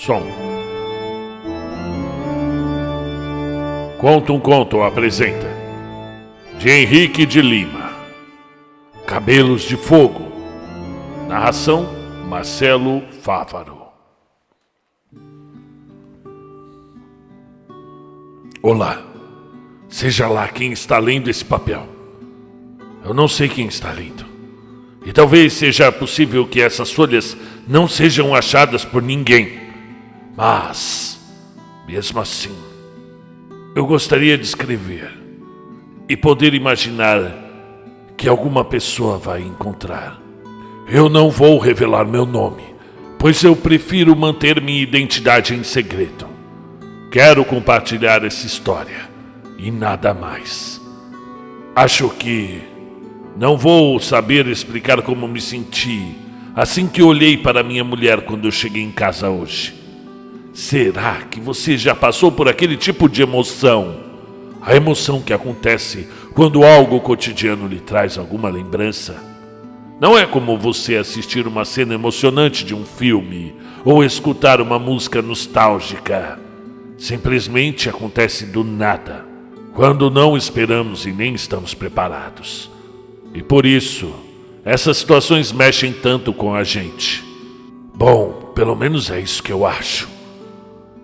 Som. Conta um Conto apresenta de Henrique de Lima, Cabelos de Fogo. Narração Marcelo Fávaro. Olá, seja lá quem está lendo esse papel. Eu não sei quem está lendo. E talvez seja possível que essas folhas não sejam achadas por ninguém. Mas, mesmo assim, eu gostaria de escrever e poder imaginar que alguma pessoa vai encontrar. Eu não vou revelar meu nome, pois eu prefiro manter minha identidade em segredo. Quero compartilhar essa história e nada mais. Acho que não vou saber explicar como me senti assim que olhei para minha mulher quando eu cheguei em casa hoje. Será que você já passou por aquele tipo de emoção? A emoção que acontece quando algo cotidiano lhe traz alguma lembrança. Não é como você assistir uma cena emocionante de um filme ou escutar uma música nostálgica. Simplesmente acontece do nada, quando não esperamos e nem estamos preparados. E por isso, essas situações mexem tanto com a gente. Bom, pelo menos é isso que eu acho.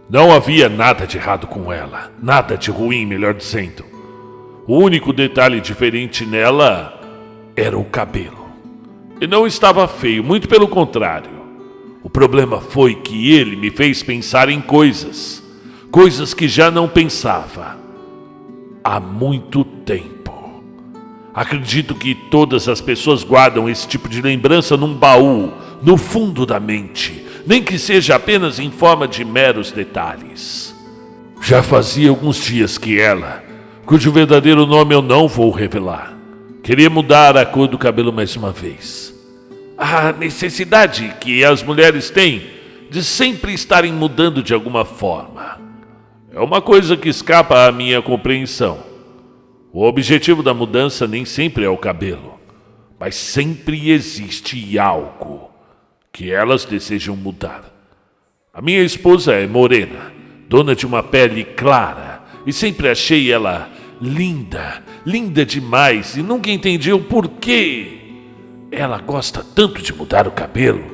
Não havia nada de errado com ela, nada de ruim, melhor dizendo. O único detalhe diferente nela era o cabelo. E não estava feio, muito pelo contrário. O problema foi que ele me fez pensar em coisas que já não pensava há muito tempo. Acredito que todas as pessoas guardam esse tipo de lembrança num baú, no fundo da mente, nem que seja apenas em forma de meros detalhes. Já fazia alguns dias que ela, cujo verdadeiro nome eu não vou revelar, queria mudar a cor do cabelo mais uma vez. A necessidade que as mulheres têm de sempre estarem mudando de alguma forma é uma coisa que escapa à minha compreensão. O objetivo da mudança nem sempre é o cabelo, mas sempre existe algo que elas desejam mudar. A minha esposa é morena, dona de uma pele clara, e sempre achei ela linda, linda demais, e nunca entendi o porquê ela gosta tanto de mudar o cabelo.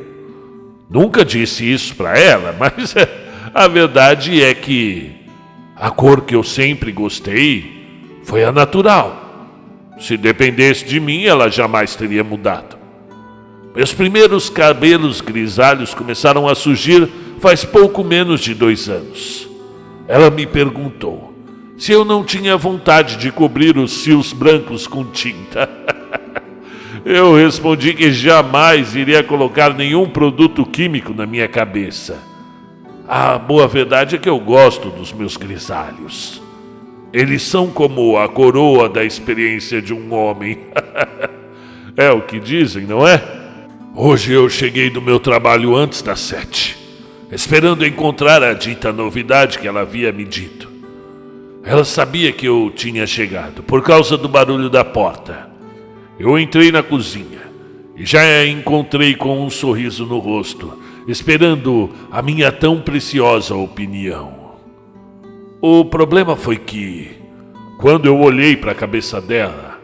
Nunca disse isso para ela, mas a verdade é que a cor que eu sempre gostei foi a natural. Se dependesse de mim, ela jamais teria mudado. Meus primeiros cabelos grisalhos começaram a surgir faz pouco menos de 2 anos. Ela me perguntou se eu não tinha vontade de cobrir os fios brancos com tinta. Eu respondi que jamais iria colocar nenhum produto químico na minha cabeça. A boa verdade é que eu gosto dos meus grisalhos. Eles são como a coroa da experiência de um homem. É o que dizem, não é? Hoje eu cheguei do meu trabalho antes das 7, esperando encontrar a dita novidade que ela havia me dito. Ela sabia que eu tinha chegado por causa do barulho da porta. Eu entrei na cozinha e já a encontrei com um sorriso no rosto, esperando a minha tão preciosa opinião. O problema foi que, quando eu olhei para a cabeça dela,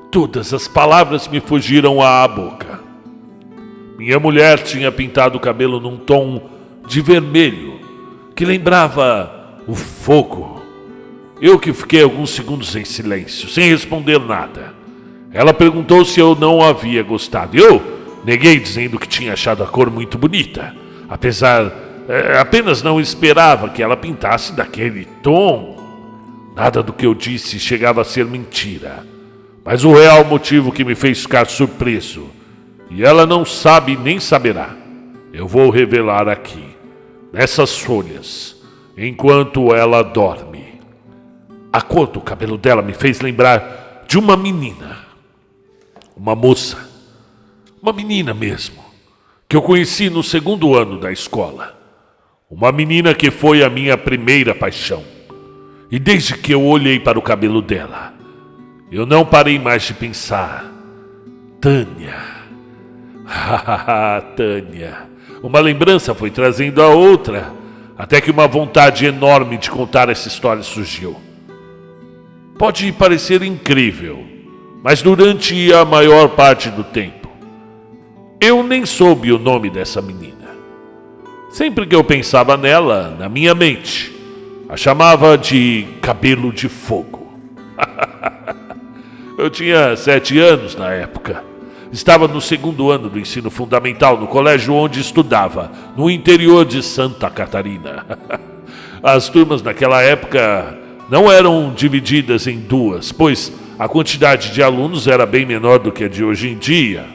todas as palavras me fugiram à boca. Minha mulher tinha pintado o cabelo num tom de vermelho, que lembrava o fogo. Eu que fiquei alguns segundos em silêncio, sem responder nada. Ela perguntou se eu não havia gostado. Eu neguei, dizendo que tinha achado a cor muito bonita. Apenas não esperava que ela pintasse daquele tom. Nada do que eu disse chegava a ser mentira. Mas o real motivo que me fez ficar surpreso, e ela não sabe nem saberá, eu vou revelar aqui, nessas folhas, enquanto ela dorme. A cor do cabelo dela me fez lembrar de uma menina, uma moça, uma menina mesmo, que eu conheci no 2º ano da escola. Uma menina que foi a minha primeira paixão. E desde que eu olhei para o cabelo dela, eu não parei mais de pensar. Tânia. Tânia. Uma lembrança foi trazendo a outra. até que uma vontade enorme de contar essa história surgiu. Pode parecer incrível, mas durante a maior parte do tempo, eu nem soube o nome dessa menina. Sempre que eu pensava nela, na minha mente, a chamava de Cabelo de Fogo. Eu tinha 7 anos na época. Estava no 2º ano do ensino fundamental, no colégio onde estudava, no interior de Santa Catarina. As turmas naquela época não eram divididas em 2, pois a quantidade de alunos era bem menor do que a de hoje em dia.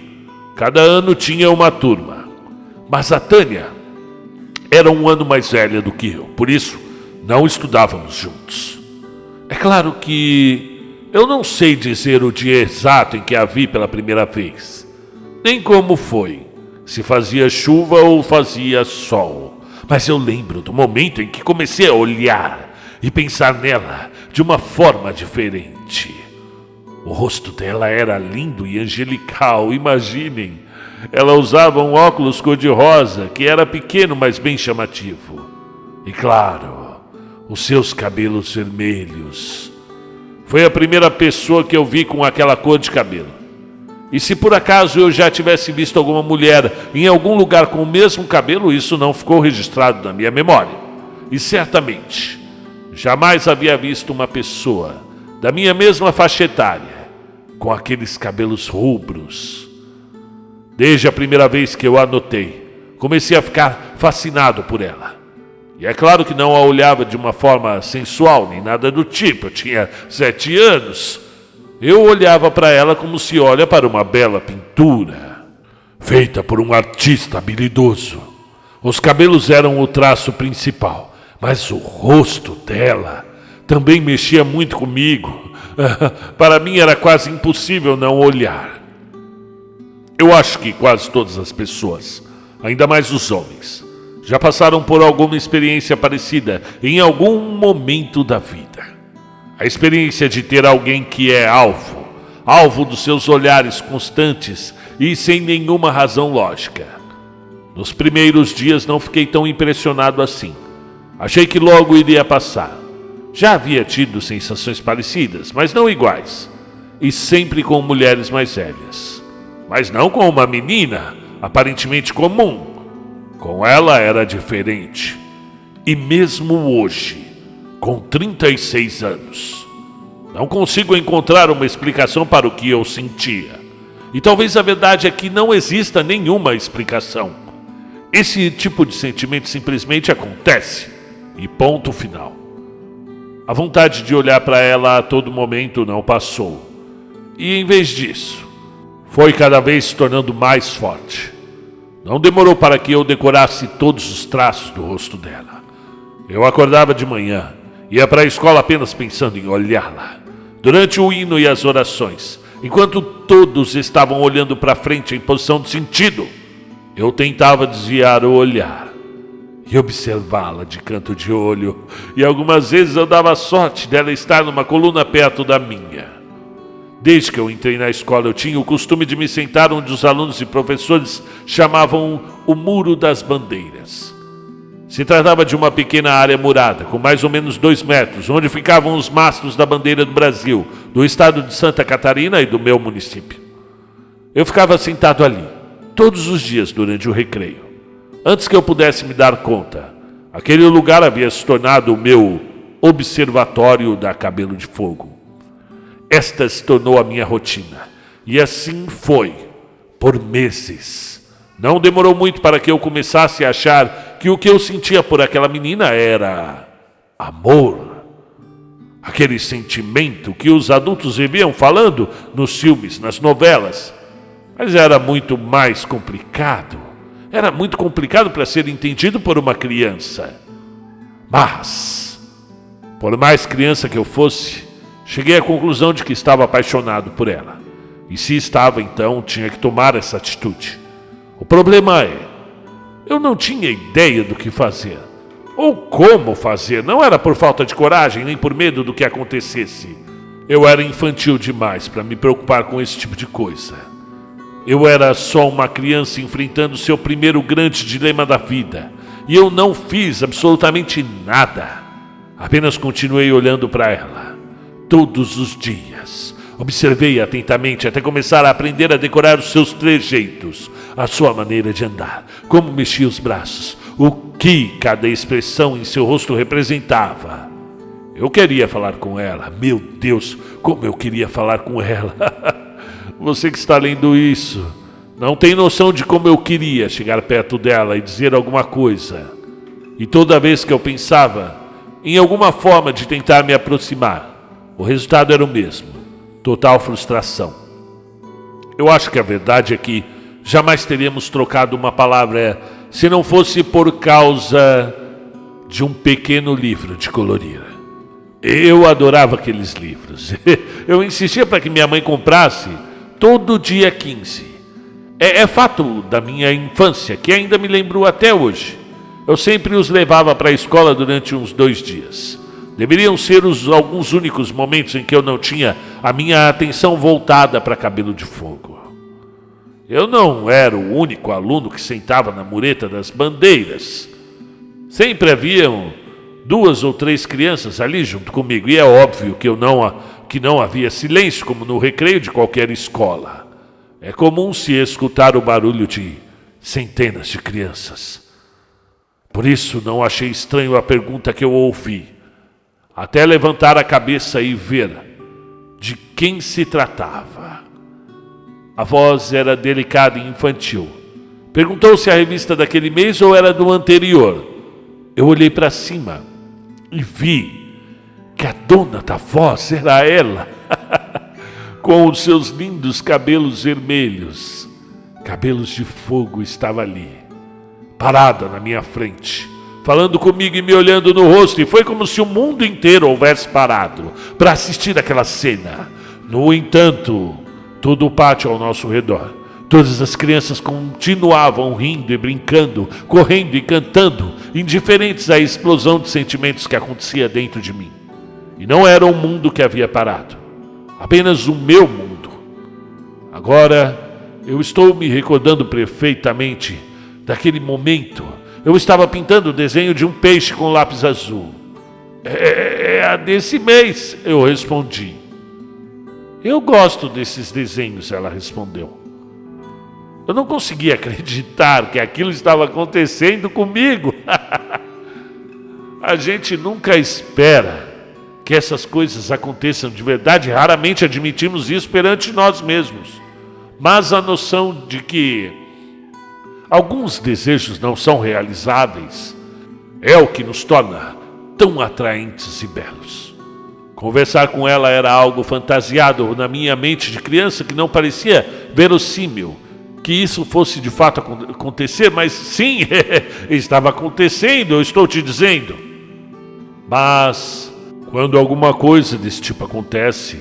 Cada ano tinha uma turma. Mas a Tânia era 1 ano mais velha do que eu, por isso não estudávamos juntos. É claro que eu não sei dizer o dia exato em que a vi pela primeira vez, nem como foi, se fazia chuva ou fazia sol. Mas eu lembro do momento em que comecei a olhar e pensar nela de uma forma diferente. O rosto dela era lindo e angelical, imaginem. Ela usava um óculos cor-de-rosa que era pequeno, mas bem chamativo. E claro, os seus cabelos vermelhos. Foi a primeira pessoa que eu vi com aquela cor de cabelo. E se por acaso eu já tivesse visto alguma mulher em algum lugar com o mesmo cabelo, isso não ficou registrado na minha memória. E certamente, jamais havia visto uma pessoa da minha mesma faixa etária com aqueles cabelos rubros. Desde a primeira vez que eu a notei, comecei a ficar fascinado por ela. E é claro que não a olhava de uma forma sensual, nem nada do tipo. Eu tinha 7 anos. Eu olhava para ela como se olha para uma bela pintura, feita por um artista habilidoso. Os cabelos eram o traço principal, mas o rosto dela também mexia muito comigo. Para mim era quase impossível não olhar. Eu acho que quase todas as pessoas, ainda mais os homens, já passaram por alguma experiência parecida em algum momento da vida. A experiência de ter alguém que é alvo dos seus olhares constantes e sem nenhuma razão lógica. Nos primeiros dias não fiquei tão impressionado assim. Achei que logo iria passar. Já havia tido sensações parecidas, mas não iguais. E sempre com mulheres mais velhas. Mas não com uma menina, aparentemente comum. Com ela era diferente. E mesmo hoje, com 36 anos, não consigo encontrar uma explicação para o que eu sentia. E talvez a verdade é que não exista nenhuma explicação. Esse tipo de sentimento simplesmente acontece. E ponto final. A vontade de olhar para ela a todo momento não passou. E em vez disso, foi cada vez se tornando mais forte. Não demorou para que eu decorasse todos os traços do rosto dela. Eu acordava de manhã, ia para a escola apenas pensando em olhá-la. Durante o hino e as orações, enquanto todos estavam olhando para frente em posição de sentido, eu tentava desviar o olhar e observá-la de canto de olho. E algumas vezes eu dava sorte dela estar numa coluna perto da minha. Desde que eu entrei na escola, eu tinha o costume de me sentar onde os alunos e professores chamavam o Muro das Bandeiras. Se tratava de uma pequena área murada, com mais ou menos 2 metros, onde ficavam os mastros da bandeira do Brasil, do estado de Santa Catarina e do meu município. Eu ficava sentado ali, todos os dias durante o recreio. Antes que eu pudesse me dar conta, aquele lugar havia se tornado o meu observatório da Cabelo de Fogo. Esta se tornou a minha rotina. E assim foi, por meses. Não demorou muito para que eu começasse a achar que o que eu sentia por aquela menina era amor. Aquele sentimento que os adultos viviam falando nos filmes, nas novelas. Mas era muito mais complicado. Era muito complicado para ser entendido por uma criança. Mas, por mais criança que eu fosse, cheguei à conclusão de que estava apaixonado por ela. E se estava, então, tinha que tomar essa atitude. O problema é, eu não tinha ideia do que fazer. Ou como fazer. Não era por falta de coragem, nem por medo do que acontecesse. Eu era infantil demais para me preocupar com esse tipo de coisa. Eu era só uma criança enfrentando seu primeiro grande dilema da vida. e eu não fiz absolutamente nada. Apenas continuei olhando para ela. Todos os dias. Observei atentamente até começar a aprender a decorar os seus trejeitos, a sua maneira de andar, como mexia os braços, o que cada expressão em seu rosto representava. Eu queria falar com ela. Meu Deus, como eu queria falar com ela. Você que está lendo isso não tem noção de como eu queria chegar perto dela e dizer alguma coisa. E toda vez que eu pensava em alguma forma de tentar me aproximar, o resultado era o mesmo: total frustração. Eu acho que a verdade é que jamais teríamos trocado uma palavra se não fosse por causa de um pequeno livro de colorir. Eu adorava aqueles livros. Eu insistia para que minha mãe comprasse todo dia 15. É fato da minha infância que ainda me lembro até hoje. Eu sempre os levava para a escola durante uns 2 dias. Deveriam ser alguns únicos momentos em que eu não tinha a minha atenção voltada para Cabelo de Fogo. Eu não era o único aluno que sentava na mureta das bandeiras. Sempre haviam 2 ou 3 crianças ali junto comigo, e é óbvio que não havia silêncio como no recreio de qualquer escola. É comum se escutar o barulho de centenas de crianças. Por isso não achei estranho a pergunta que eu ouvi, até levantar a cabeça e ver de quem se tratava. A voz era delicada e infantil. Perguntou se a revista daquele mês ou era do anterior. Eu olhei para cima e vi que a dona da voz era ela, com os seus lindos cabelos vermelhos. Cabelos de Fogo estava ali, parada na minha frente, falando comigo e me olhando no rosto, e foi como se o mundo inteiro houvesse parado para assistir aquela cena. No entanto, todo o pátio ao nosso redor, todas as crianças continuavam rindo e brincando, correndo e cantando, indiferentes à explosão de sentimentos que acontecia dentro de mim. E não era o mundo que havia parado, apenas o meu mundo. Agora eu estou me recordando perfeitamente daquele momento. Eu estava pintando o desenho de um peixe com lápis azul. É a desse mês, eu respondi. Eu gosto desses desenhos, ela respondeu. Eu não conseguia acreditar que aquilo estava acontecendo comigo. A gente nunca espera que essas coisas aconteçam de verdade. Raramente admitimos isso perante nós mesmos. Mas a noção de que alguns desejos não são realizáveis é o que nos torna tão atraentes e belos. Conversar com ela era algo fantasiado na minha mente de criança, que não parecia verossímil que isso fosse de fato acontecer, mas sim, estava acontecendo, eu estou te dizendo. Mas quando alguma coisa desse tipo acontece,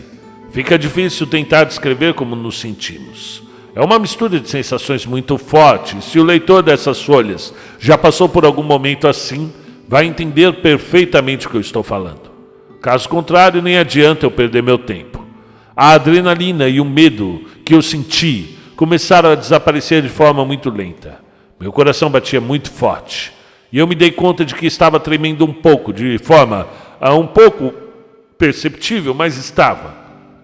fica difícil tentar descrever como nos sentimos. É uma mistura de sensações muito fortes. Se o leitor dessas folhas já passou por algum momento assim, vai entender perfeitamente o que eu estou falando. Caso contrário, nem adianta eu perder meu tempo. A adrenalina e o medo que eu senti começaram a desaparecer de forma muito lenta. Meu coração batia muito forte e eu me dei conta de que estava tremendo um pouco, de forma um pouco perceptível, mas estava.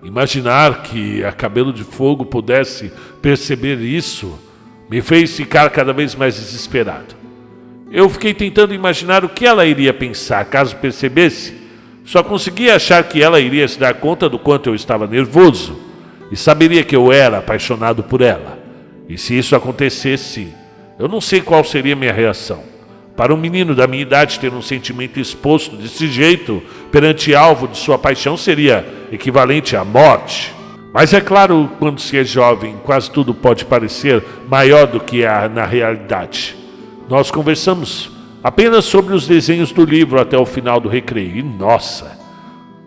Imaginar que a Cabelo de Fogo pudesse perceber isso me fez ficar cada vez mais desesperado. Eu fiquei tentando imaginar o que ela iria pensar caso percebesse. Só conseguia achar que ela iria se dar conta do quanto eu estava nervoso e saberia que eu era apaixonado por ela. E se isso acontecesse, eu não sei qual seria a minha reação. Para um menino da minha idade ter um sentimento exposto desse jeito perante alvo de sua paixão seria equivalente à morte. Mas é claro, quando se é jovem, quase tudo pode parecer maior do que é na realidade. Nós conversamos apenas sobre os desenhos do livro até o final do recreio. E nossa,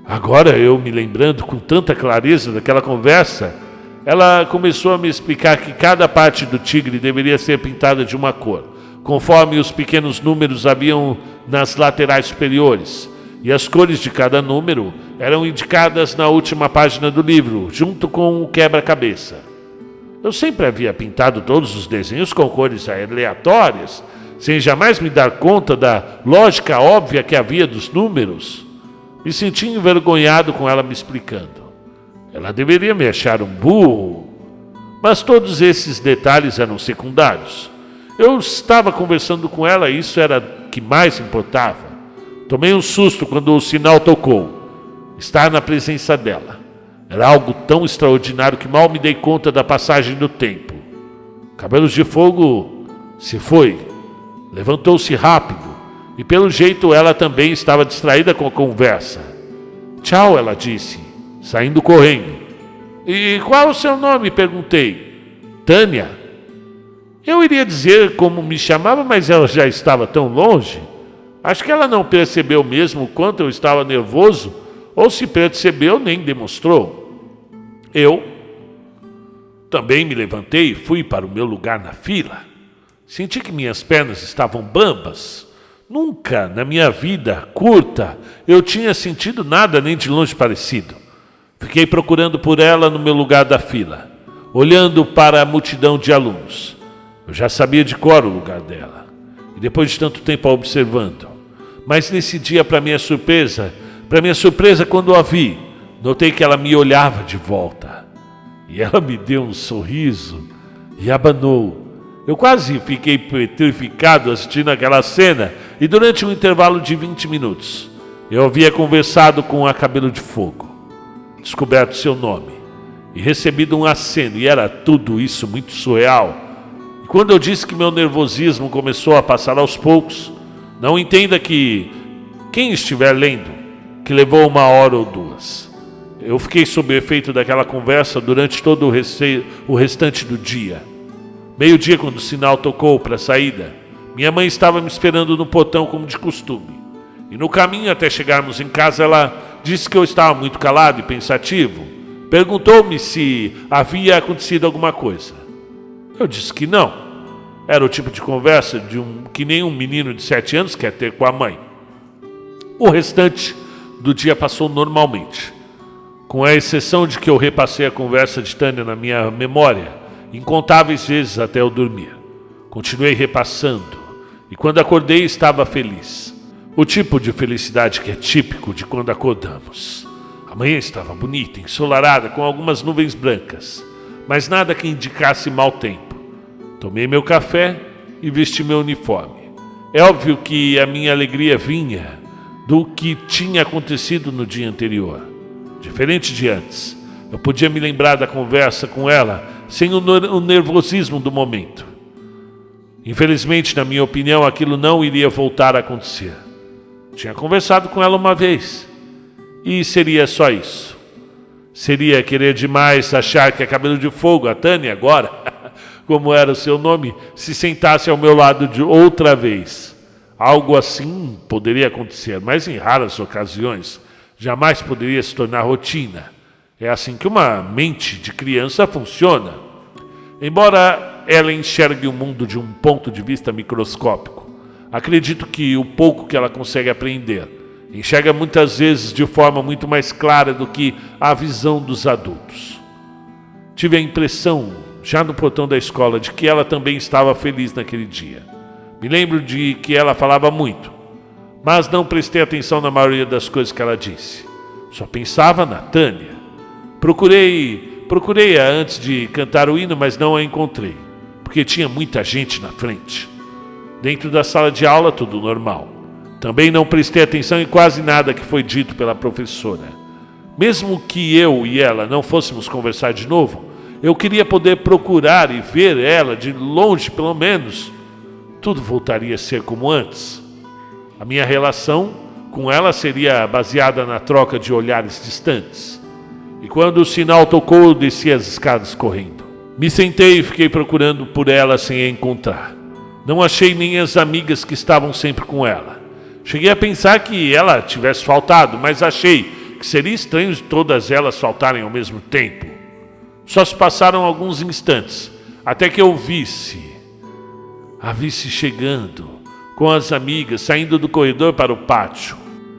agora eu me lembrando com tanta clareza daquela conversa, ela começou a me explicar que cada parte do tigre deveria ser pintada de uma cor, conforme os pequenos números haviam nas laterais superiores, e as cores de cada número eram indicadas na última página do livro, junto com o quebra-cabeça. Eu sempre havia pintado todos os desenhos com cores aleatórias, sem jamais me dar conta da lógica óbvia que havia dos números. Me senti envergonhado com ela me explicando. Ela deveria me achar um burro, mas todos esses detalhes eram secundários. Eu estava conversando com ela e isso era o que mais importava. Tomei um susto quando o sinal tocou. Estar na presença dela era algo tão extraordinário que mal me dei conta da passagem do tempo. Cabelos de Fogo se foi, levantou-se rápido e pelo jeito ela também estava distraída com a conversa. Tchau, ela disse, saindo correndo. E qual é o seu nome? Perguntei. Tânia. Eu iria dizer como me chamava, mas ela já estava tão longe. Acho que ela não percebeu mesmo o quanto eu estava nervoso, ou se percebeu, nem demonstrou. Eu também me levantei e fui para o meu lugar na fila. Senti que minhas pernas estavam bambas. Nunca na minha vida curta eu tinha sentido nada nem de longe parecido. Fiquei procurando por ela no meu lugar da fila, olhando para a multidão de alunos. Eu já sabia de cor o lugar dela, e depois de tanto tempo a observando. Mas nesse dia, para minha surpresa, quando a vi, notei que ela me olhava de volta. E ela me deu um sorriso e abanou. Eu quase fiquei petrificado assistindo aquela cena e durante um intervalo de 20 minutos, eu havia conversado com a Cabelo de Fogo, descoberto seu nome e recebido um aceno, e era tudo isso muito surreal. E quando eu disse que meu nervosismo começou a passar aos poucos, não entenda que quem estiver lendo, que levou 1 hora ou 2. Eu fiquei sob o efeito daquela conversa durante todo o restante do dia. Meio-dia, quando o sinal tocou para a saída, minha mãe estava me esperando no portão como de costume. E no caminho até chegarmos em casa, ela disse que eu estava muito calado e pensativo. Perguntou-me se havia acontecido alguma coisa. Eu disse que não. Era o tipo de conversa que nenhum menino de 7 anos quer ter com a mãe. O restante do dia passou normalmente, com a exceção de que eu repassei a conversa de Tânia na minha memória incontáveis vezes até eu dormir. Continuei repassando, e quando acordei estava feliz. O tipo de felicidade que é típico de quando acordamos. A manhã estava bonita, ensolarada, com algumas nuvens brancas, mas nada que indicasse mau tempo. Tomei meu café e vesti meu uniforme. É óbvio que a minha alegria vinha do que tinha acontecido no dia anterior. Diferente de antes, eu podia me lembrar da conversa com ela sem o nervosismo do momento. Infelizmente, na minha opinião, aquilo não iria voltar a acontecer. Tinha conversado com ela uma vez, e seria só isso. Seria querer demais achar que a Cabelo de Fogo, a Tânia agora, como era o seu nome, se sentasse ao meu lado de outra vez. Algo assim poderia acontecer, mas em raras ocasiões. Jamais poderia se tornar rotina. É assim que uma mente de criança funciona. Embora ela enxergue o mundo de um ponto de vista microscópico, acredito que o pouco que ela consegue aprender enxerga muitas vezes de forma muito mais clara do que a visão dos adultos. Tive a impressão, já no portão da escola, de que ela também estava feliz naquele dia. Me lembro de que ela falava muito, mas não prestei atenção na maioria das coisas que ela disse. Só pensava na Tânia. Procurei-a antes de cantar o hino, mas não a encontrei, porque tinha muita gente na frente. Dentro da sala de aula, tudo normal. Também não prestei atenção em quase nada que foi dito pela professora. Mesmo que eu e ela não fôssemos conversar de novo, eu queria poder procurar e ver ela de longe, pelo menos. Tudo voltaria a ser como antes. A minha relação com ela seria baseada na troca de olhares distantes. E quando o sinal tocou, eu desci as escadas correndo. Me sentei e fiquei procurando por ela sem a encontrar. Não achei nem as amigas que estavam sempre com ela. Cheguei a pensar que ela tivesse faltado, mas achei que seria estranho todas elas faltarem ao mesmo tempo. Só se passaram alguns instantes, até que eu a visse chegando, com as amigas, saindo do corredor para o pátio.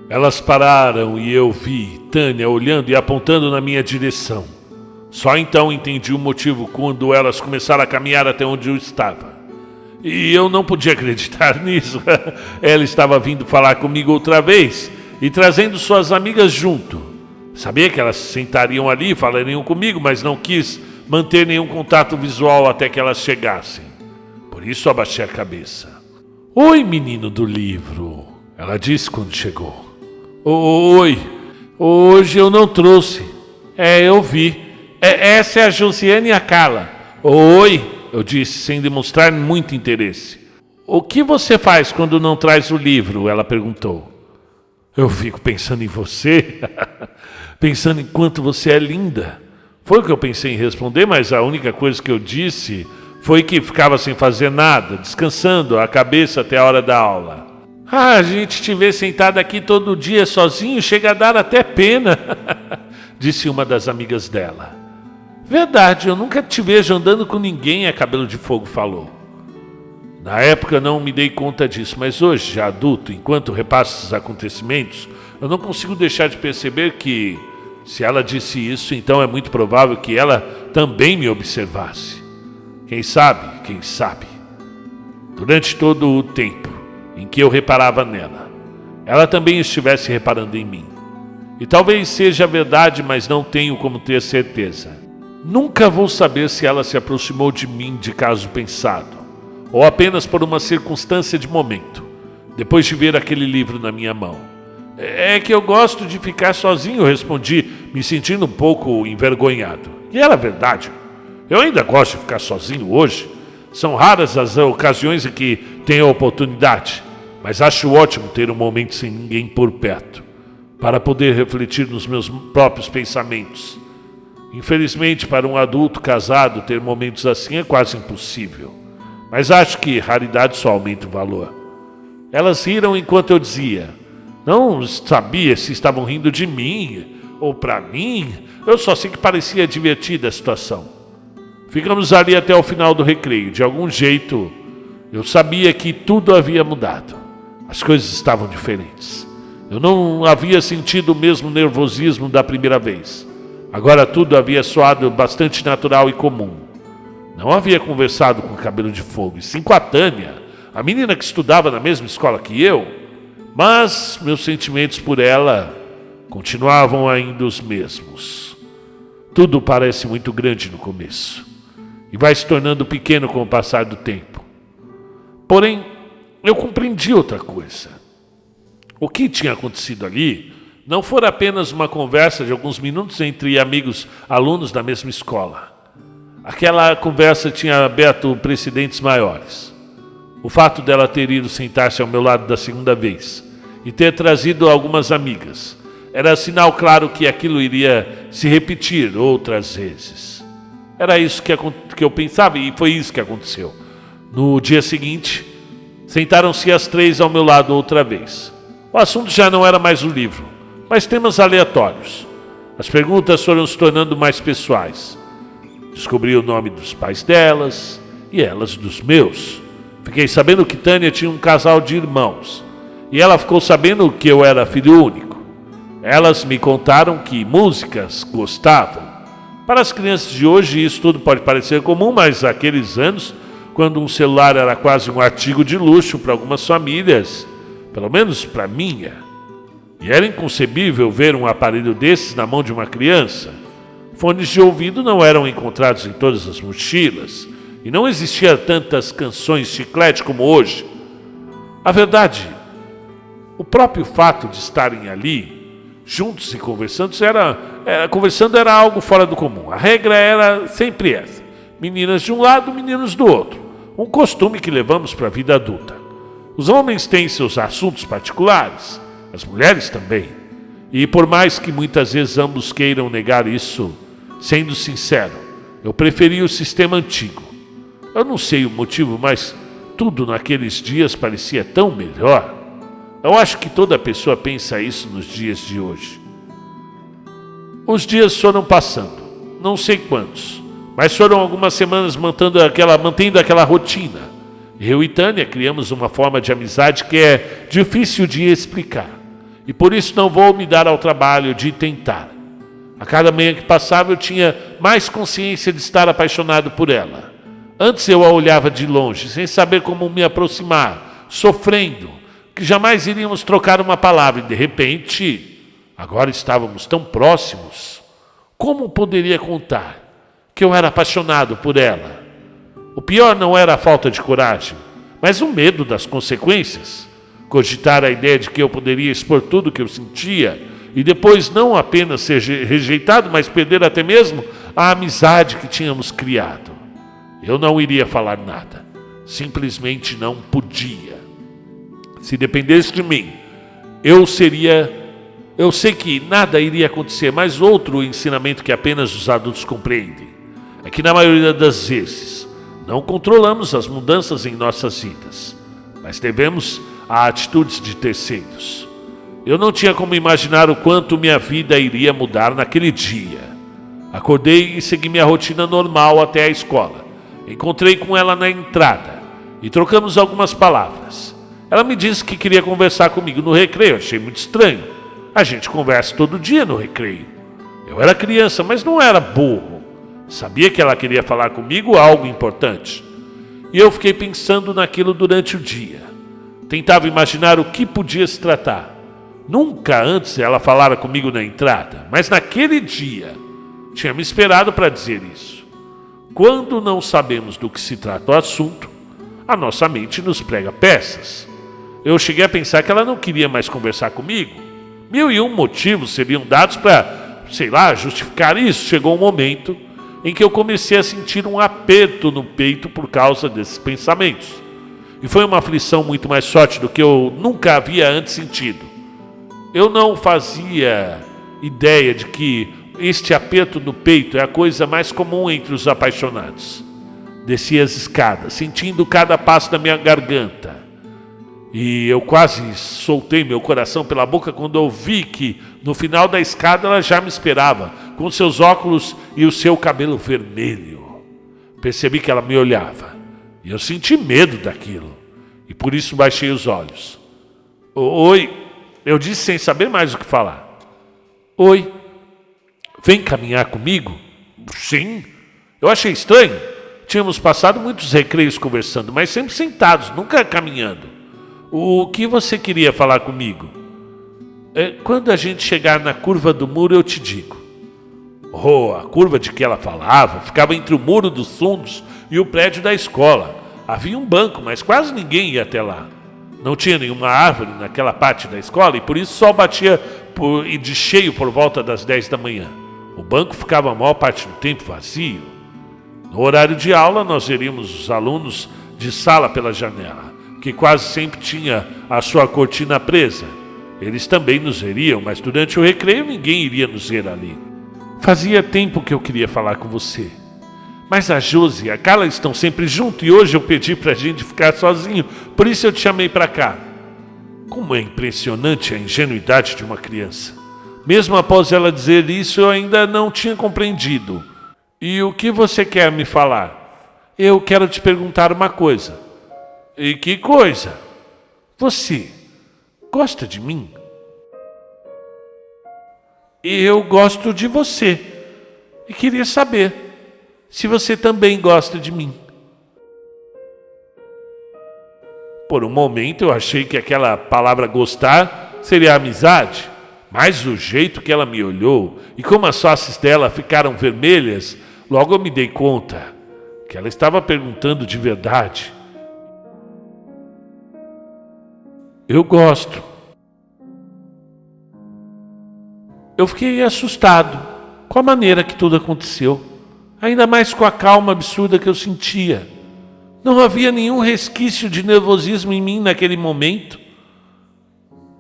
Elas pararam e eu vi Tânia olhando e apontando na minha direção. Só então entendi o motivo quando elas começaram a caminhar até onde eu estava. E eu não podia acreditar nisso. Ela estava vindo falar comigo outra vez e trazendo suas amigas junto. Sabia que elas se sentariam ali e falariam comigo, mas não quis manter nenhum contato visual até que elas chegassem. Por isso abaixei a cabeça. Oi, menino do livro, ela disse quando chegou. Oi, hoje eu não trouxe. Eu vi. Essa é a Josiane e a Carla. Oi, eu disse sem demonstrar muito interesse. O que você faz quando não traz o livro? Ela perguntou. Eu fico pensando em você, pensando em quanto você é linda. Foi o que eu pensei em responder, mas a única coisa que eu disse foi que ficava sem fazer nada, descansando a cabeça até a hora da aula. A gente te vê sentado aqui todo dia sozinho, chega a dar até pena, disse uma das amigas dela. Verdade, eu nunca te vejo andando com ninguém, a Cabelo de Fogo falou. Na época não me dei conta disso, mas hoje, já adulto, enquanto repasso esses acontecimentos, eu não consigo deixar de perceber que, se ela disse isso, então é muito provável que ela também me observasse. Quem sabe, durante todo o tempo em que eu reparava nela, ela também estivesse reparando em mim. E talvez seja verdade, mas não tenho como ter certeza. Nunca vou saber se ela se aproximou de mim de caso pensado, ou apenas por uma circunstância de momento, depois de ver aquele livro na minha mão. É que eu gosto de ficar sozinho, respondi, me sentindo um pouco envergonhado. E era verdade. Eu ainda gosto de ficar sozinho hoje. São raras as ocasiões em que tenho a oportunidade, mas acho ótimo ter um momento sem ninguém por perto, para poder refletir nos meus próprios pensamentos. Infelizmente, para um adulto casado, ter momentos assim é quase impossível. Mas acho que raridade só aumenta o valor. Elas riram enquanto eu dizia. Não sabia se estavam rindo de mim ou para mim. Eu só sei que parecia divertida a situação. Ficamos ali até o final do recreio. De algum jeito, eu sabia que tudo havia mudado. As coisas estavam diferentes. Eu não havia sentido o mesmo nervosismo da primeira vez. Agora tudo havia soado bastante natural e comum. Não havia conversado com o Cabelo de Fogo, e sim com a Tânia, a menina que estudava na mesma escola que eu, mas meus sentimentos por ela continuavam ainda os mesmos. Tudo parece muito grande no começo, e vai se tornando pequeno com o passar do tempo. Porém, eu compreendi outra coisa. O que tinha acontecido ali não fora apenas uma conversa de alguns minutos entre amigos alunos da mesma escola. Aquela conversa tinha aberto precedentes maiores. O fato dela ter ido sentar-se ao meu lado da segunda vez e ter trazido algumas amigas era sinal claro que aquilo iria se repetir outras vezes. Era isso que eu pensava e foi isso que aconteceu. No dia seguinte, sentaram-se as três ao meu lado outra vez. O assunto já não era mais o livro, mas temas aleatórios. As perguntas foram se tornando mais pessoais. Descobri o nome dos pais delas e elas dos meus. Fiquei sabendo que Tânia tinha um casal de irmãos e ela ficou sabendo que eu era filho único. Elas me contaram que músicas gostavam. Para as crianças de hoje isso tudo pode parecer comum, mas naqueles anos, quando um celular era quase um artigo de luxo para algumas famílias, pelo menos para a minha, e era inconcebível ver um aparelho desses na mão de uma criança. Fones de ouvido não eram encontrados em todas as mochilas e não existiam tantas canções chiclete como hoje. A verdade, o próprio fato de estarem ali, juntos e conversando, era algo fora do comum. A regra era sempre essa. Meninas de um lado, meninos do outro. Um costume que levamos para a vida adulta. Os homens têm seus assuntos particulares, as mulheres também. E por mais que muitas vezes ambos queiram negar isso, sendo sincero, eu preferi o sistema antigo. Eu não sei o motivo, mas tudo naqueles dias parecia tão melhor. Eu acho que toda pessoa pensa isso nos dias de hoje. Os dias foram passando, não sei quantos, mas foram algumas semanas mantendo aquela rotina. Eu e Tânia criamos uma forma de amizade que é difícil de explicar. E por isso não vou me dar ao trabalho de tentar. A cada manhã que passava eu tinha mais consciência de estar apaixonado por ela. Antes eu a olhava de longe, sem saber como me aproximar, sofrendo, que jamais iríamos trocar uma palavra, e de repente, agora estávamos tão próximos. Como poderia contar que eu era apaixonado por ela? O pior não era a falta de coragem, mas o medo das consequências. Cogitar a ideia de que eu poderia expor tudo o que eu sentia e depois não apenas ser rejeitado, mas perder até mesmo a amizade que tínhamos criado. Eu não iria falar nada. Simplesmente não podia. Se dependesse de mim, eu sei que nada iria acontecer, mas outro ensinamento que apenas os adultos compreendem é que na maioria das vezes não controlamos as mudanças em nossas vidas, mas devemos a atitudes de terceiros. Eu não tinha como imaginar o quanto minha vida iria mudar naquele dia. Acordei e segui minha rotina normal até a escola. Encontrei com ela na entrada e trocamos algumas palavras. Ela me disse que queria conversar comigo no recreio. Achei muito estranho. A gente conversa todo dia no recreio. Eu era criança, mas não era burro. Sabia que ela queria falar comigo algo importante. E eu fiquei pensando naquilo durante o dia. Tentava imaginar o que podia se tratar. Nunca antes ela falara comigo na entrada, mas naquele dia tinha me esperado para dizer isso. Quando não sabemos do que se trata o assunto, a nossa mente nos prega peças. Eu cheguei a pensar que ela não queria mais conversar comigo. 1001 motivos seriam dados para, justificar isso. Chegou um momento em que eu comecei a sentir um aperto no peito por causa desses pensamentos. E foi uma aflição muito mais forte do que eu nunca havia antes sentido. Eu não fazia ideia de que este aperto no peito é a coisa mais comum entre os apaixonados. Desci as escadas, sentindo cada passo da minha garganta. E eu quase soltei meu coração pela boca quando eu vi que no final da escada ela já me esperava, com seus óculos e o seu cabelo vermelho. Percebi que ela me olhava e eu senti medo daquilo. E por isso baixei os olhos. Oi, eu disse sem saber mais o que falar. Oi, vem caminhar comigo? Sim. Eu achei estranho. Tínhamos passado muitos recreios conversando, mas sempre sentados, nunca caminhando. O que você queria falar comigo? Quando a gente chegar na curva do muro, eu te digo. A curva de que ela falava ficava entre o muro dos fundos e o prédio da escola. Havia um banco, mas quase ninguém ia até lá. Não tinha nenhuma árvore naquela parte da escola e por isso o sol batia de cheio por volta das 10 da manhã. O banco ficava a maior parte do tempo vazio. No horário de aula, nós veríamos os alunos de sala pela janela, que quase sempre tinha a sua cortina presa. Eles também nos veriam, mas durante o recreio ninguém iria nos ver ali. Fazia tempo que eu queria falar com você. Mas a Josi e a Carla estão sempre junto e hoje eu pedi pra gente ficar sozinho, por isso eu te chamei pra cá. Como é impressionante a ingenuidade de uma criança. Mesmo após ela dizer isso, eu ainda não tinha compreendido. E o que você quer me falar? Eu quero te perguntar uma coisa. E que coisa? Você gosta de mim? Eu gosto de você. E queria saber se você também gosta de mim. Por um momento eu achei que aquela palavra gostar seria amizade. Mas o jeito que ela me olhou e como as faces dela ficaram vermelhas, logo eu me dei conta que ela estava perguntando de verdade. Eu gosto. Eu fiquei assustado com a maneira que tudo aconteceu, ainda mais com a calma absurda que eu sentia. Não havia nenhum resquício de nervosismo em mim naquele momento.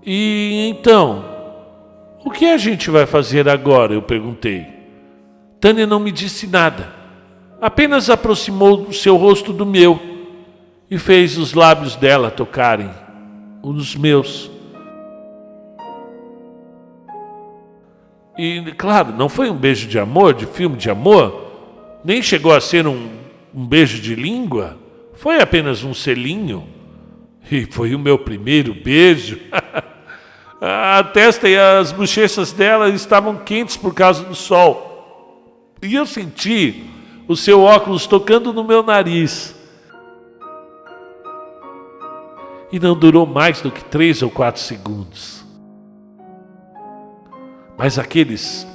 E então, o que a gente vai fazer agora? Eu perguntei. Tânia não me disse nada, apenas aproximou o seu rosto do meu e fez os lábios dela tocarem os meus. E, claro, não foi um beijo de amor, de filme de amor, nem chegou a ser um beijo de língua, foi apenas um selinho. E foi o meu primeiro beijo. A testa e as bochechas dela estavam quentes por causa do sol. E eu senti o seu óculos tocando no meu nariz. E não durou mais do que 3 ou 4 segundos. Mas aqueles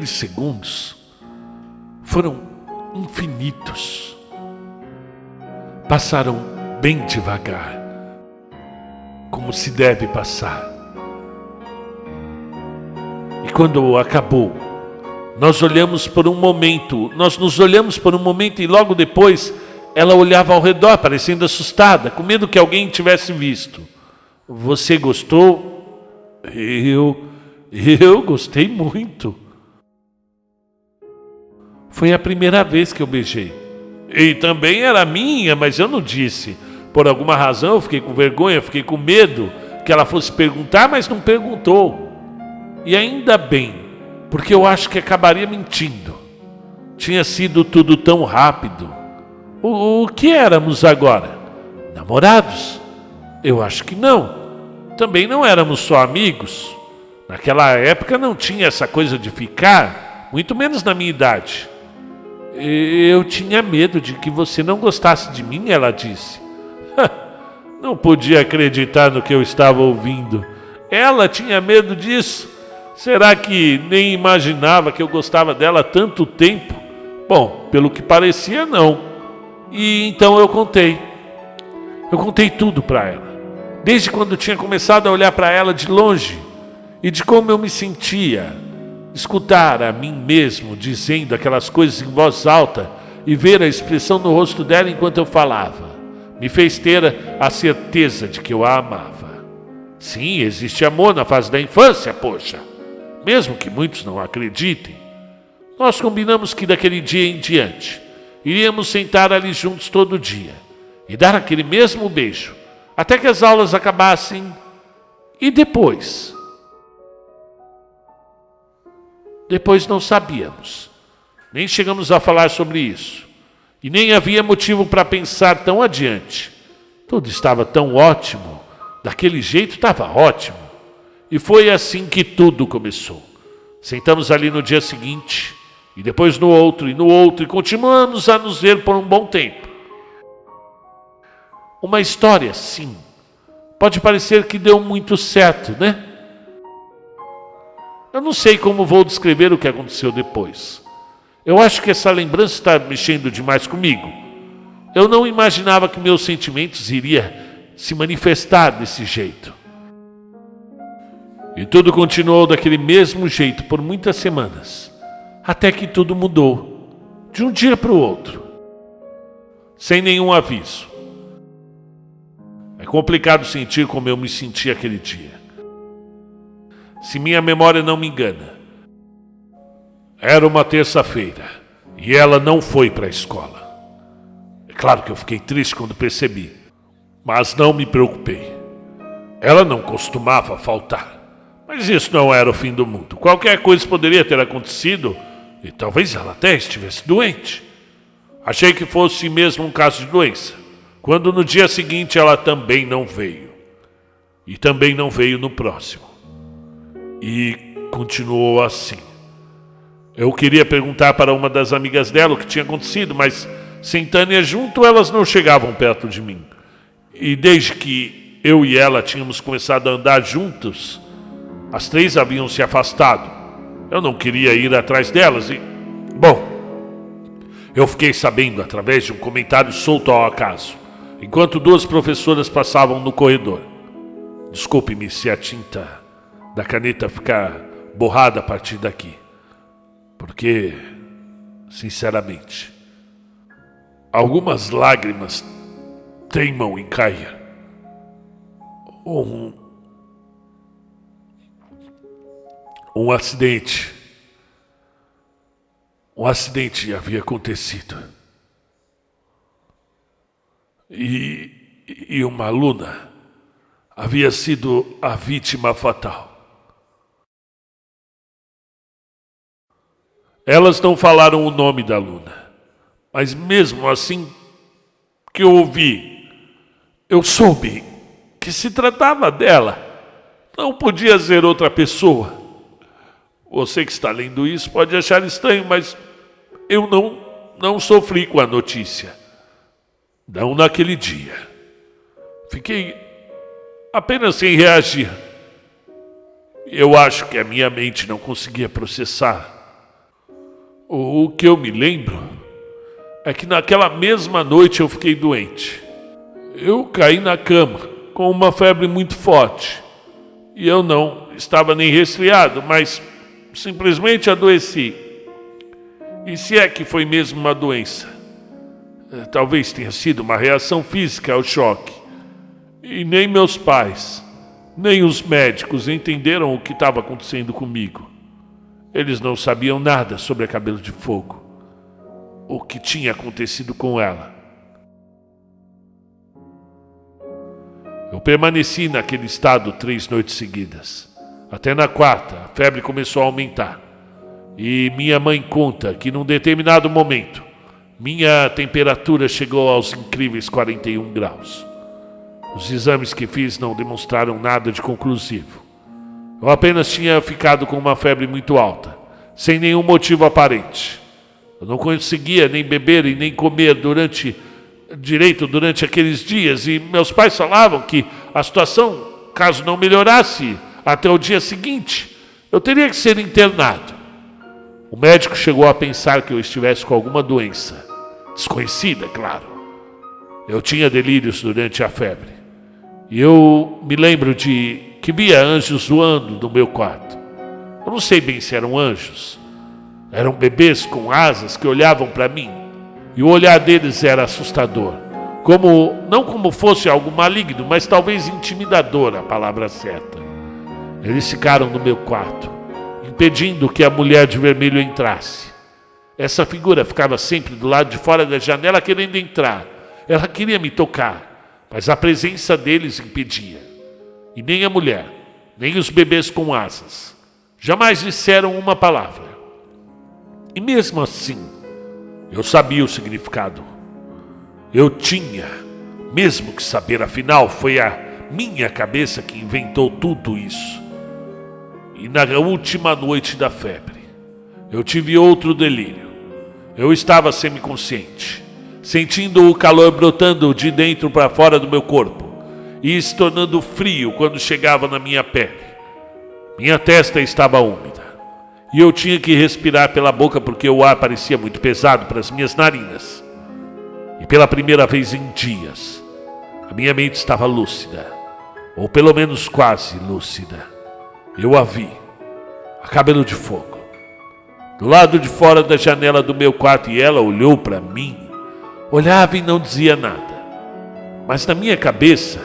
segundos foram infinitos. Passaram bem devagar, como se deve passar. E quando acabou, nós nos olhamos por um momento e logo depois ela olhava ao redor, parecendo assustada, com medo que alguém tivesse visto. Você gostou? Eu gostei muito. Foi a primeira vez que eu beijei. E também era minha, mas eu não disse. Por alguma razão eu fiquei com vergonha, fiquei com medo que ela fosse perguntar, mas não perguntou. E ainda bem, porque eu acho que acabaria mentindo. Tinha sido tudo tão rápido. O que éramos agora? Namorados? Eu acho que não. Também não éramos só amigos. Naquela época não tinha essa coisa de ficar, muito menos na minha idade. Eu tinha medo de que você não gostasse de mim, ela disse. Não podia acreditar no que eu estava ouvindo. Ela tinha medo disso. Será que nem imaginava que eu gostava dela há tanto tempo? Bom, pelo que parecia, não. E então eu contei. Eu contei tudo para ela. Desde quando eu tinha começado a olhar para ela de longe e de como eu me sentia. Escutar a mim mesmo dizendo aquelas coisas em voz alta e ver a expressão no rosto dela enquanto eu falava, me fez ter a certeza de que eu a amava. Sim, existe amor na fase da infância, poxa. Mesmo que muitos não acreditem. Nós combinamos que daquele dia em diante iríamos sentar ali juntos todo dia e dar aquele mesmo beijo até que as aulas acabassem. E depois não sabíamos. Nem chegamos a falar sobre isso. E nem havia motivo para pensar tão adiante. Tudo estava tão ótimo. Daquele jeito estava ótimo. E foi assim que tudo começou. Sentamos ali no dia seguinte, e depois no outro, e continuamos a nos ver por um bom tempo. Uma história, sim. Pode parecer que deu muito certo, né? Eu não sei como vou descrever o que aconteceu depois. Eu acho que essa lembrança está mexendo demais comigo. Eu não imaginava que meus sentimentos iriam se manifestar desse jeito. E tudo continuou daquele mesmo jeito por muitas semanas, até que tudo mudou, de um dia para o outro, sem nenhum aviso. É complicado sentir como eu me senti aquele dia. Se minha memória não me engana, era uma terça-feira e ela não foi para a escola. É claro que eu fiquei triste quando percebi, mas não me preocupei. Ela não costumava faltar, mas isso não era o fim do mundo. Qualquer coisa poderia ter acontecido e talvez ela até estivesse doente. Achei que fosse mesmo um caso de doença, quando no dia seguinte ela também não veio. E também não veio no próximo. E continuou assim. Eu queria perguntar para uma das amigas dela o que tinha acontecido, mas sem Tânia junto, elas não chegavam perto de mim. E desde que eu e ela tínhamos começado a andar juntos, as 3 haviam se afastado. Eu não queria ir atrás delas e... Bom, eu fiquei sabendo através de um comentário solto ao acaso, enquanto 2 professoras passavam no corredor. Desculpe-me se a tinta da caneta ficar borrada a partir daqui. Porque, sinceramente, algumas lágrimas teimam em cair. Um acidente havia acontecido. E uma aluna havia sido a vítima fatal. Elas não falaram o nome da aluna, mas mesmo assim que eu ouvi, eu soube que se tratava dela. Não podia ser outra pessoa. Você que está lendo isso pode achar estranho, mas eu não sofri com a notícia. Não naquele dia. Fiquei apenas sem reagir. Eu acho que a minha mente não conseguia processar. O que eu me lembro é que naquela mesma noite eu fiquei doente. Eu caí na cama com uma febre muito forte. E eu não estava nem resfriado, mas simplesmente adoeci. E se é que foi mesmo uma doença? Talvez tenha sido uma reação física ao choque. E nem meus pais, nem os médicos entenderam o que estava acontecendo comigo. Eles não sabiam nada sobre a Cabelo de Fogo, o que tinha acontecido com ela. Eu permaneci naquele estado 3 noites seguidas. Até na quarta, a febre começou a aumentar. E minha mãe conta que num determinado momento, minha temperatura chegou aos incríveis 41 graus. Os exames que fiz não demonstraram nada de conclusivo. Eu apenas tinha ficado com uma febre muito alta, sem nenhum motivo aparente. Eu não conseguia nem beber e nem comer direito durante aqueles dias, e meus pais falavam que a situação, caso não melhorasse até o dia seguinte, eu teria que ser internado. O médico chegou a pensar que eu estivesse com alguma doença, desconhecida, claro. Eu tinha delírios durante a febre. E eu me lembro de que via anjos voando no meu quarto. Eu não sei bem se eram anjos. Eram bebês com asas que olhavam para mim. E o olhar deles era assustador. Não como fosse algo maligno, mas talvez intimidador, a palavra certa. Eles ficaram no meu quarto, impedindo que a mulher de vermelho entrasse. Essa figura ficava sempre do lado de fora da janela querendo entrar. Ela queria me tocar, mas a presença deles impedia. E nem a mulher, nem os bebês com asas jamais disseram uma palavra. E mesmo assim, eu sabia o significado. Eu tinha mesmo que saber, afinal, foi a minha cabeça que inventou tudo isso. E na última noite da febre, eu tive outro delírio. Eu estava semiconsciente, sentindo o calor brotando de dentro para fora do meu corpo e se tornando frio quando chegava na minha pele. Minha testa estava úmida e eu tinha que respirar pela boca porque o ar parecia muito pesado para as minhas narinas. E pela primeira vez em dias, a minha mente estava lúcida, ou pelo menos quase lúcida. Eu a vi, a Cabelo de Fogo, do lado de fora da janela do meu quarto, e ela olhou para mim, olhava e não dizia nada. Mas na minha cabeça,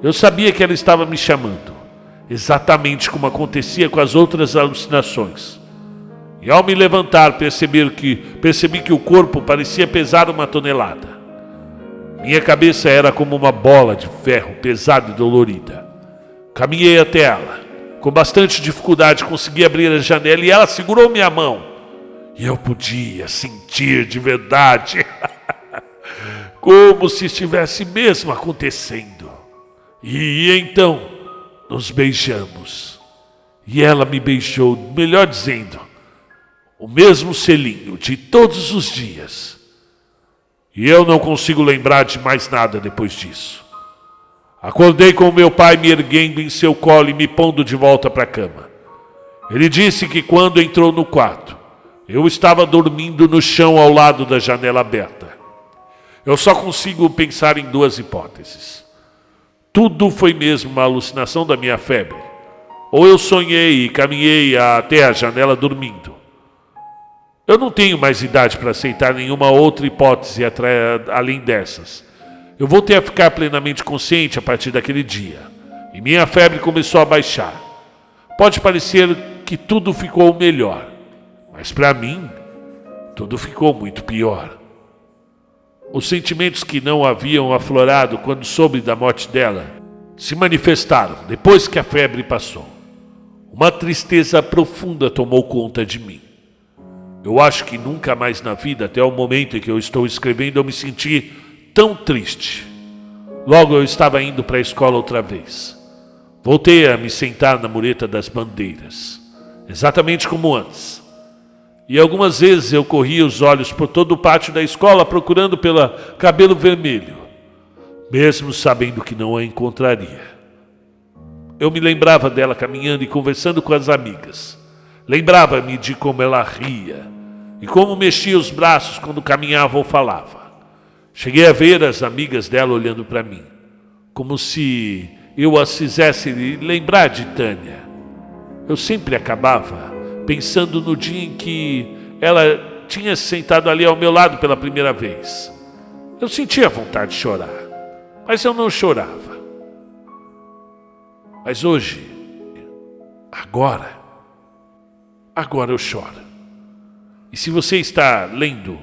eu sabia que ela estava me chamando, exatamente como acontecia com as outras alucinações. E ao me levantar, percebi que o corpo parecia pesar 1 tonelada. Minha cabeça era como uma bola de ferro pesada e dolorida. Caminhei até ela. Com bastante dificuldade consegui abrir a janela e ela segurou minha mão. E eu podia sentir de verdade, como se estivesse mesmo acontecendo. E então nos beijamos. E ela me beijou, melhor dizendo, o mesmo selinho de todos os dias. E eu não consigo lembrar de mais nada depois disso. Acordei com meu pai me erguendo em seu colo e me pondo de volta para a cama. Ele disse que quando entrou no quarto, eu estava dormindo no chão ao lado da janela aberta. Eu só consigo pensar em 2 hipóteses. Tudo foi mesmo uma alucinação da minha febre. Ou eu sonhei e caminhei até a janela dormindo. Eu não tenho mais idade para aceitar nenhuma outra hipótese além dessas. Eu voltei a ficar plenamente consciente a partir daquele dia. E minha febre começou a baixar. Pode parecer que tudo ficou melhor. Mas para mim, tudo ficou muito pior. Os sentimentos que não haviam aflorado quando soube da morte dela se manifestaram depois que a febre passou. Uma tristeza profunda tomou conta de mim. Eu acho que nunca mais na vida, até o momento em que eu estou escrevendo, eu me senti tão triste. Logo eu estava indo para a escola outra vez. Voltei a me sentar na mureta das bandeiras. exatamente como antes. E algumas vezes eu corria os olhos por todo o pátio da escola procurando pelo cabelo vermelho, mesmo sabendo que não a encontraria. Eu me lembrava dela caminhando e conversando com as amigas. Lembrava-me de como ela ria e como mexia os braços quando caminhava ou falava. Cheguei a ver as amigas dela olhando para mim, como se eu as fizesse lembrar de Tânia. Eu sempre acabava pensando no dia em que ela tinha se sentado ali ao meu lado pela primeira vez. Eu sentia vontade de chorar, mas eu não chorava. Mas hoje, agora eu choro. E se você está lendo,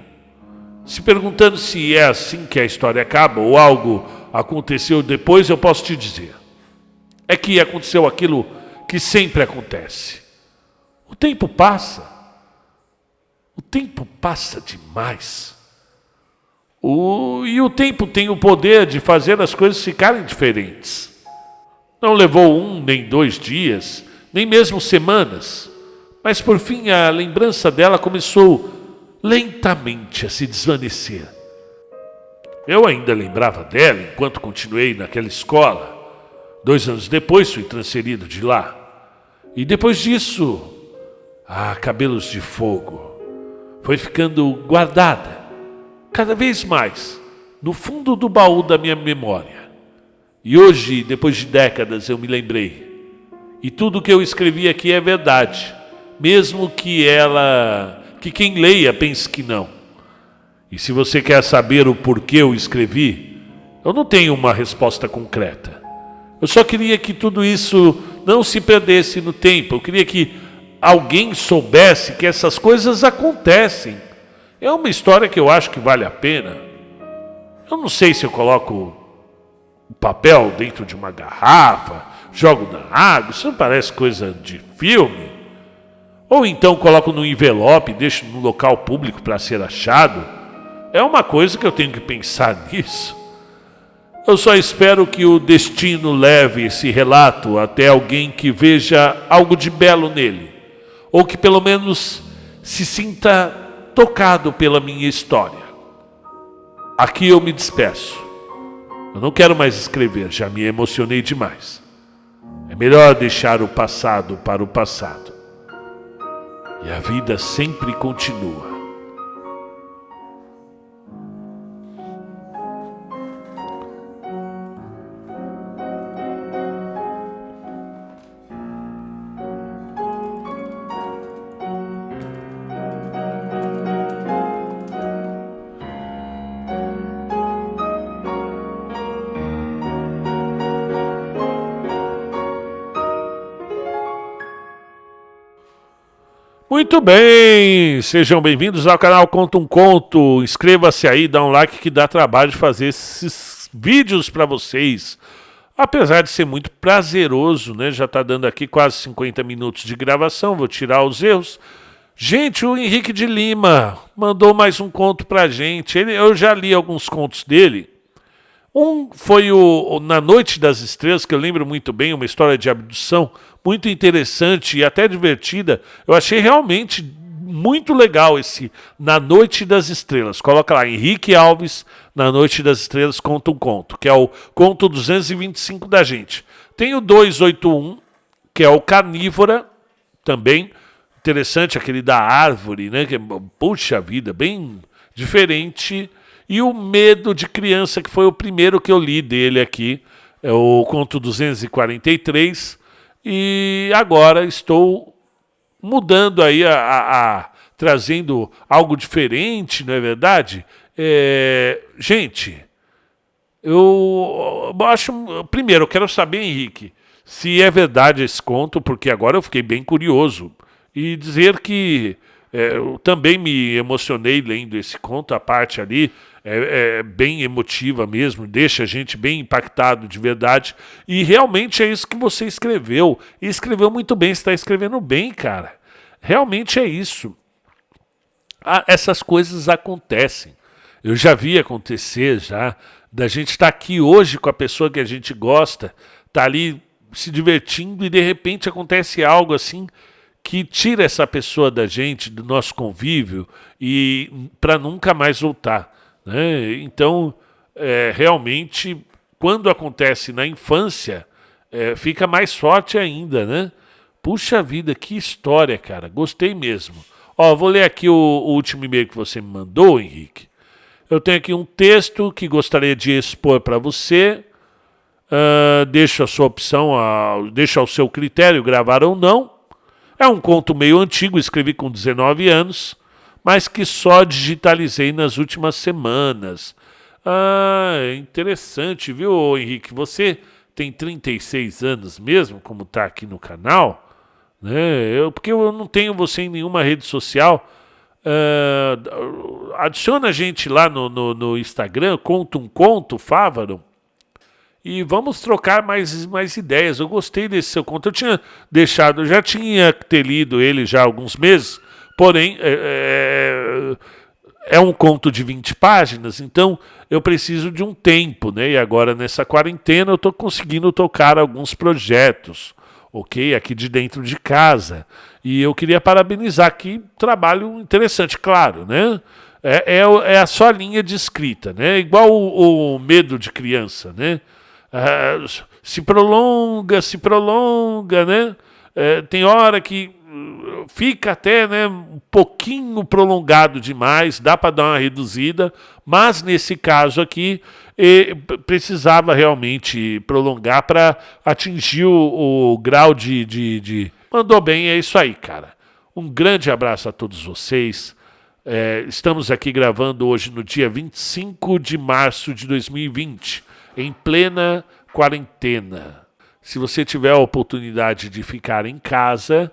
se perguntando se é assim que a história acaba ou algo aconteceu depois, eu posso te dizer. É que aconteceu aquilo que sempre acontece. O tempo passa. O tempo passa demais. E o tempo tem o poder de fazer as coisas ficarem diferentes. Não levou 1 nem 2 dias, nem mesmo semanas. Mas por fim a lembrança dela começou lentamente a se desvanecer. Eu ainda lembrava dela enquanto continuei naquela escola. 2 anos depois fui transferido de lá. E depois disso, Cabelos de Fogo foi ficando guardada, cada vez mais, no fundo do baú da minha memória. E hoje, depois de décadas, eu me lembrei. E tudo que eu escrevi aqui é verdade, mesmo que quem leia pense que não. E se você quer saber o porquê eu escrevi, eu não tenho uma resposta concreta. Eu só queria que tudo isso não se perdesse no tempo. Eu queria que alguém soubesse que essas coisas acontecem. É uma história que eu acho que vale a pena. Eu não sei se eu coloco o papel dentro de uma garrafa, jogo na água, isso não parece coisa de filme. Ou então coloco no envelope e deixo no local público para ser achado. É uma coisa que eu tenho que pensar nisso. Eu só espero que o destino leve esse relato até alguém que veja algo de belo nele, ou que pelo menos se sinta tocado pela minha história. Aqui eu me despeço. Eu não quero mais escrever, já me emocionei demais. É melhor deixar o passado para o passado. E a vida sempre continua. Muito bem, sejam bem-vindos ao canal Conta um Conto. Inscreva-se aí, dá um like que dá trabalho de fazer esses vídeos para vocês. Apesar de ser muito prazeroso, né? Já está dando aqui quase 50 minutos de gravação, vou tirar os erros. Gente, o Henrique de Lima mandou mais um conto pra gente. Eu já li alguns contos dele. Um foi Na Noite das Estrelas, que eu lembro muito bem, uma história de abdução muito interessante e até divertida. Eu achei realmente muito legal esse Na Noite das Estrelas. Coloca lá, Henrique Alves, Na Noite das Estrelas, Conta um Conto, que é o conto 225 da gente. Tem o 281, que é o Carnívora, também interessante, aquele da árvore, né? Que, puxa vida, bem diferente. E o Medo de Criança, que foi o primeiro que eu li dele aqui, é o conto 243. E agora estou mudando aí, trazendo algo diferente, não é verdade? Gente, eu acho... Primeiro, eu quero saber, Henrique, se é verdade esse conto, porque agora eu fiquei bem curioso. E dizer que eu também me emocionei lendo esse conto, a parte ali é bem emotiva mesmo, deixa a gente bem impactado de verdade. E realmente é isso que você escreveu. E escreveu muito bem, você está escrevendo bem, cara. Realmente é isso. Essas coisas acontecem. Eu já vi acontecer, da gente estar aqui hoje com a pessoa que a gente gosta, tá ali se divertindo e de repente acontece algo assim que tira essa pessoa da gente, do nosso convívio, e para nunca mais voltar, né? Então, realmente, quando acontece na infância, fica mais forte ainda, né? Puxa vida, que história, cara. Gostei mesmo. Ó, vou ler aqui o último e-mail que você me mandou, Henrique. Eu tenho aqui um texto que gostaria de expor para você. Deixa a sua opção, deixa ao seu critério gravar ou não. É um conto meio antigo, escrevi com 19 anos, mas que só digitalizei nas últimas semanas. Interessante, viu, Henrique? Você tem 36 anos mesmo, como está aqui no canal, né? Porque eu não tenho você em nenhuma rede social. Adiciona a gente lá no Instagram, conta um conto, Fávaro, e vamos trocar mais ideias. Eu gostei desse seu conto. Eu já tinha ter lido ele já há alguns meses, porém é um conto de 20 páginas, então eu preciso de um tempo, né? E agora nessa quarentena eu estou conseguindo tocar alguns projetos, ok? Aqui de dentro de casa. E eu queria parabenizar aqui, trabalho interessante, claro, né? É a sua linha de escrita, né? Igual o medo de criança, né? Se prolonga, né? Tem hora que fica até, né, um pouquinho prolongado demais, dá para dar uma reduzida, mas nesse caso aqui precisava realmente prolongar para atingir o grau de... Mandou bem, é isso aí, cara. Um grande abraço a todos vocês. Estamos aqui gravando hoje no dia 25 de março de 2020, em plena quarentena. Se você tiver a oportunidade de ficar em casa,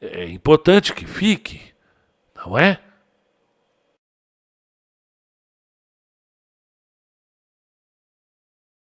é importante que fique, não é?